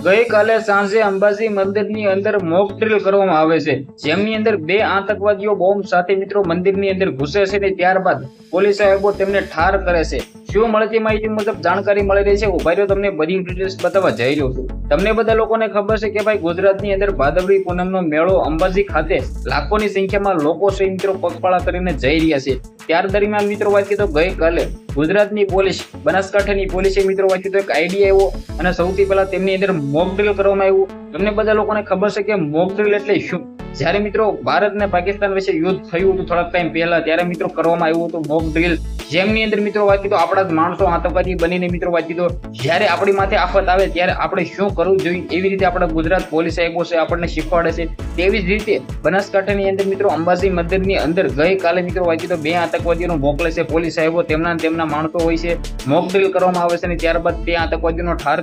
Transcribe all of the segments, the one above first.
ગઈકાલે સાંજે અંબાજી મંદિરની અંદર મોક ડ્રિલ કરવામાં આવે છે, જેમની અંદર બે આતંકવાદીઓ બોમ્બ સાથે મિત્રો મંદિરની અંદર ઘૂસે છે ને ત્યારબાદ પોલીસ સાહેબો તેમને ઠાર કરે છે। શું મળતી માહિતી મુજબ જાણકારી મળી રહી છે, ઉભા રહ્યો તમને બધી ડિટેલ્સ બતાવવા જઈ રહ્યો છું। તમને બધા લોકોને ખબર છે કે ભાઈ ગુજરાતની અંદર ભાદરવી પૂનમનો મેળો અંબાજી ખાતે લાખોની સંખ્યામાં લોકો છે મિત્રો પગપાળા કરીને જઈ રહ્યા છે। ત્યાર દરમિયાન મિત્રો વાત કરીએ તો ગઈકાલે ગુજરાતની પોલીસ બનાસકાંઠાની પોલીસે મિત્રો વાત કરીએ તો એક આઈડિયા આવ્યો અને સૌથી પહેલા તેમની અંદર મોક ડ્રિલ કરવામાં આવ્યું। તમને બધા લોકોને ખબર છે કે મોક ડ્રિલ એટલે શું? જ્યારે મિત્રો ભારત અને પાકિસ્તાન વચ્ચે યુદ્ધ થયું હતું થોડાક ટાઈમ પહેલા, ત્યારે મિત્રો કરવામાં આવ્યું હતું મોક ડ્રિલ, જેમની અંદર મિત્રો વાત કરીએ તો આપણા જ માણસો આતંકવાદી બનીને મિત્રો વાત કરીએ તો જ્યારે આપણી માથે આફત આવે ત્યારે આપણે શું કરવું જોઈએ એવી રીતે આપણા ગુજરાત પોલીસ સાહેબો છે આપણને શીખવાડે છે। તેવી જ રીતે બનાસકાંઠાની અંદર મિત્રો અંબાજી મંદિરની અંદર ગઈકાલે મિત્રો વાત કરીએ તો બે આતંકવાદીઓને મોકલે છે પોલીસ સાહેબો, તેમના માણસો હોય છે, મોક ડ્રિલ કરવામાં આવે છે અને ત્યારબાદ તે આતંકવાદીઓનો ઠાર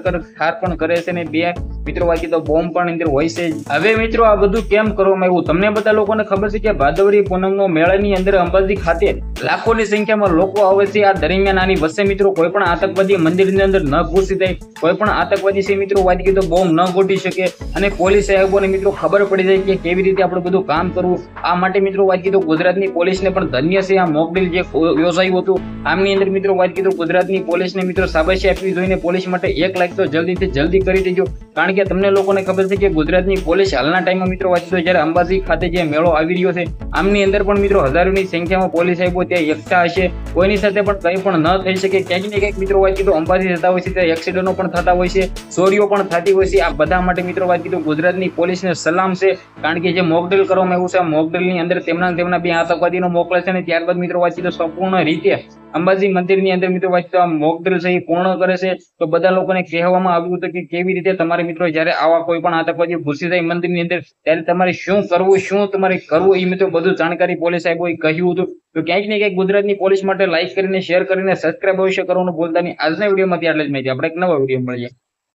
પણ કરે છે અને બે મિત્રો વાત કરીએ તો બોમ્બ પણ અંદર હોય છે। હવે મિત્રો આ બધું કેમ કરવામાં આવ્યું? તમને બધા લોકોને ખબર છે કે ભાદરવી પૂનમનો મેળાની અંદર અંબાજી ખાતે લાખોની સંખ્યામાં લોકો આવે છે। આ દરમિયાન આની વચ્ચે મિત્રો કોઈ પણ આતંકવાદી મંદિરની અંદર ન ઘૂસી જાય, કોઈ પણ આતંકવાદી છે મિત્રો વાત કરીએ તો બોમ્બ ન ગોઠવી શકે અને પોલીસ સાહેબોને મિત્રો ખબર પડી જાય કે કેવી રીતે આપણે બધું કામ કરવું। આ માટે મિત્રો વાત કરીએ તો ગુજરાતની પોલીસને પણ ધન્ય છે। આ મોક ડ્રિલ જે યોજાયું હતું આમની અંદર મિત્રો વાત કરીએ તો ગુજરાતની પોલીસને મિત્રો શાબાશી આપવી જોઈએ। પોલીસ માટે 1 લાખ તો જલ્દીથી જલ્દી કરી દેજો, કારણ કે તમને લોકોને ખબર છે કે ગુજરાતની પોલીસ હાલના ટાઈમમાં મિત્રો વાત કરીએ તો જ્યારે અંબાજી ખાતે જે મેળો આવી રહ્યો છે આમની અંદર પણ મિત્રો હજારોની સંખ્યામાં પોલીસ સાહેબો ત્યાં એકઠા હશે, કોઈની સાથે પણ કંઈ પણ ન થઈ શકે। ક્યાંક ને ક્યાંક મિત્રો વાત કરીએ તો અંબાજી જતા હોય છે ત્યાં એક્સિડન્ટો પણ થતા હોય છે, ચોરીઓ પણ થતી હોય છે। આ બધા માટે મિત્રો વાત કરીએ તો ગુજરાતની પોલીસને સલામ છે, કારણ કે જે મોક ડ્રિલ કરવામાં આવ્યું છે આ મોક ડ્રિલની અંદર તેમના બે આતંકવાદીનો મોકલે છે અને ત્યારબાદ મિત્રો વાત કરીએ તો સંપૂર્ણ રીતે અંબાજી મંદિરની અંદર મિત્રો વાત કરીએ તો આ મોક ડ્રિલ છે એ પૂર્ણ કરે છે। તો બધા લોકોને કહેવામાં આવ્યું હતું કે કેવી રીતે તમારે મિત્રો જ્યારે આવા કોઈ પણ આતંકવાદી ઘૂસી જાય મંદિરની અંદર ત્યારે તમારે શું કરવું, શું તમારે કરવું એ મિત્રો બધું જાણકારી પોલીસ સાહેબોએ કહ્યું હતું। તો ક્યાંક ને ક્યાંક ગુજરાતની પોલીસ માટે લાઈક કરીને, શેર કરીને, સબસ્ક્રાઇબ અવશ્ય કરવાનું ભૂલતા નહીં। આજના વિડીયોમાંથી આટલી જ માહિતી, આપણે એક નવા વિડીયો મળીએ।